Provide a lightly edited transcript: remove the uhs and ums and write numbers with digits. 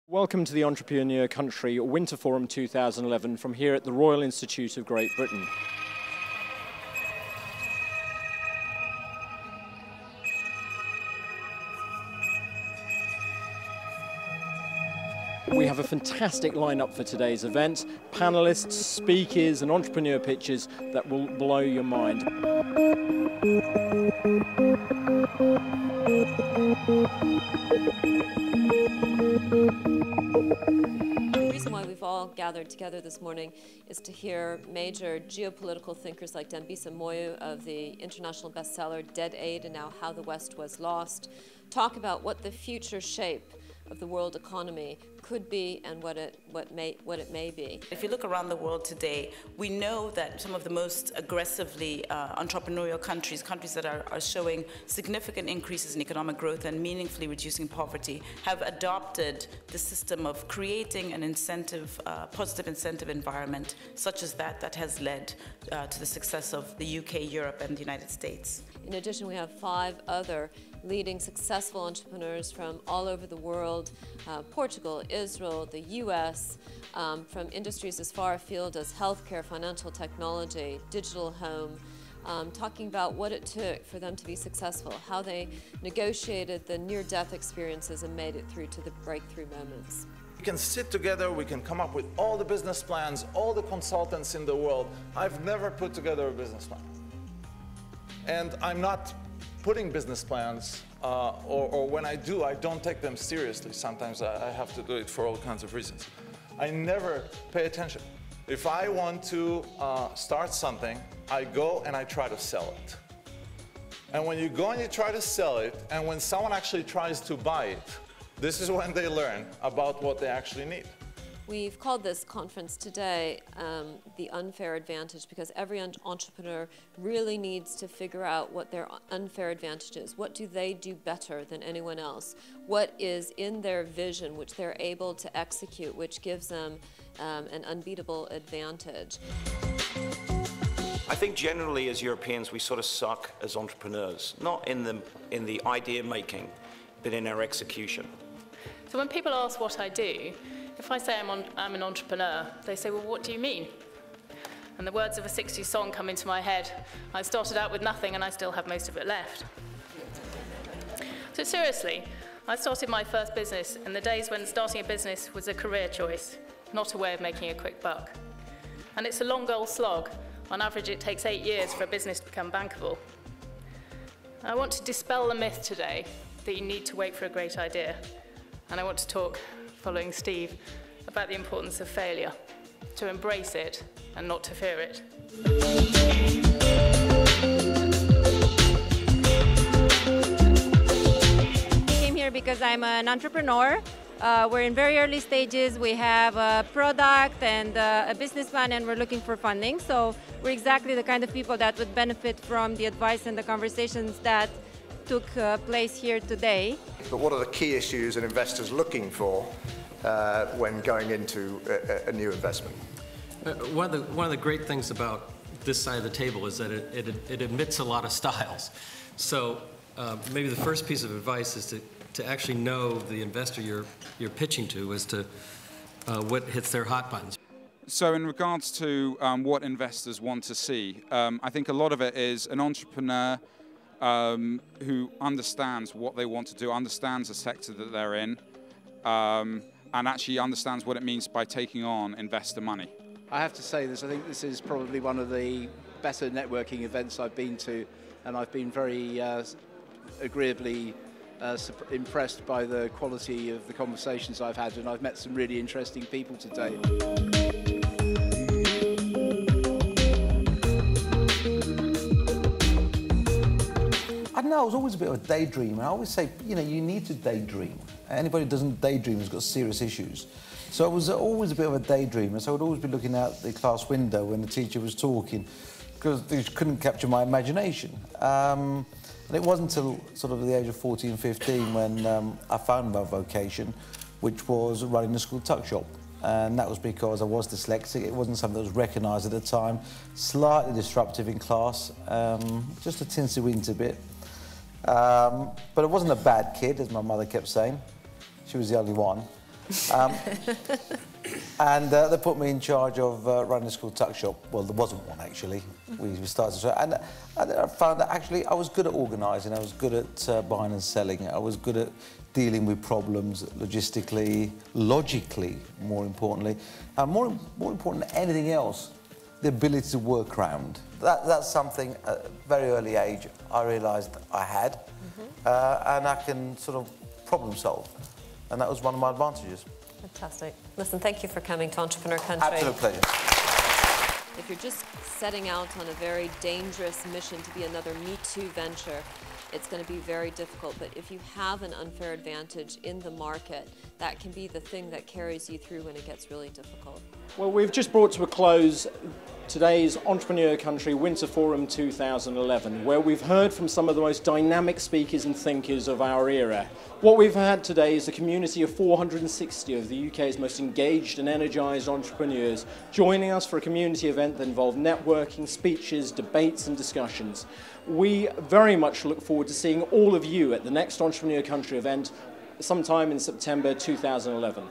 Welcome to the Entrepreneur Country Winter Forum 2011 from here at the Royal Institute of Great Britain. We have a fantastic lineup for today's event, panellists, speakers and entrepreneur pitches that will blow your mind. The reason why we've all gathered together this morning is to hear major geopolitical thinkers like Dambisa Moyo of the international bestseller Dead Aid and Now How the West Was Lost talk about what the future shape of the world economy could be and what it may be. If you look around the world today, we know that some of the most aggressively entrepreneurial countries that are showing significant increases in economic growth and meaningfully reducing poverty, have adopted the system of creating an incentive, positive incentive environment such as that has led to the success of the UK, Europe and the United States. In addition, we have 5 other leading successful entrepreneurs from all over the world, Portugal, Israel, the US, from industries as far afield as healthcare, financial technology, digital home, talking about what it took for them to be successful, how they negotiated the near-death experiences and made it through to the breakthrough moments. We can sit together, we can come up with all the business plans, all the consultants in the world. I've never put together a business plan. And I'm not putting business plans, or when I do, I don't take them seriously. Sometimes I have to do it for all kinds of reasons. I never pay attention. If I want to start something, I go and I try to sell it. And when you go and you try to sell it, and when someone actually tries to buy it, this is when they learn about what they actually need. We've called this conference today the unfair advantage because every entrepreneur really needs to figure out what their unfair advantage is. What do they do better than anyone else? What is in their vision which they're able to execute, which gives them an unbeatable advantage? I think generally as Europeans we sort of suck as entrepreneurs, not in the idea making, but in our execution. So when people ask what I do, if I say I'm an entrepreneur, they say, well, what do you mean? And the words of a 60s song come into my head. I started out with nothing and I still have most of it left. So seriously, I started my first business in the days when starting a business was a career choice, not a way of making a quick buck. And it's a long old slog. On average, it takes 8 years for a business to become bankable. I want to dispel the myth today that you need to wait for a great idea. And I want to talk, following Steve, about the importance of failure, to embrace it and not to fear it. I came here because I'm an entrepreneur. We're in very early stages. We have a product and a business plan and we're looking for funding. So we're exactly the kind of people that would benefit from the advice and the conversations that took place here today. But what are the key issues an investor's looking for when going into a new investment? One of the great things about this side of the table is that it admits a lot of styles. So maybe the first piece of advice is to actually know the investor you're pitching to as to what hits their hot buttons. So in regards to what investors want to see, I think a lot of it is an entrepreneur who understands what they want to do, understands the sector that they're in, and actually understands what it means by taking on investor money. I have to say this, I think this is probably one of the better networking events I've been to, and I've been very agreeably impressed by the quality of the conversations I've had, and I've met some really interesting people today. I don't know, I was always a bit of a daydreamer. I always say, you know, you need to daydream. Anybody who doesn't daydream has got serious issues. So I was always a bit of a daydreamer, so I would always be looking out the class window when the teacher was talking, because they couldn't capture my imagination. And it wasn't until sort of the age of 14, 15 when I found my vocation, which was running a school tuck shop. And that was because I was dyslexic. It wasn't something that was recognised at the time. Slightly disruptive in class, just a tinsy-wincy bit. But I wasn't a bad kid, as my mother kept saying. She was the only one. And they put me in charge of running a school tuck shop. Well, there wasn't one, actually. We started, and I found that actually I was good at organising, I was good at buying and selling, I was good at dealing with problems logistically, logically, more importantly, and more important than anything else, the ability to work around. That's something at a very early age I realised I had, and I can sort of problem solve, and that was one of my advantages. Fantastic. Listen, thank you for coming to Entrepreneur Country. Absolute pleasure. If you're just setting out on a very dangerous mission to be another Me Too venture, it's going to be very difficult. But if you have an unfair advantage in the market, that can be the thing that carries you through when it gets really difficult. Well, we've just brought to a close today's Entrepreneur Country Winter Forum 2011, where we've heard from some of the most dynamic speakers and thinkers of our era. What we've had today is a community of 460 of the UK's most engaged and energised entrepreneurs joining us for a community event that involved networking, speeches, debates and discussions. We very much look forward to seeing all of you at the next Entrepreneur Country event sometime in September 2011.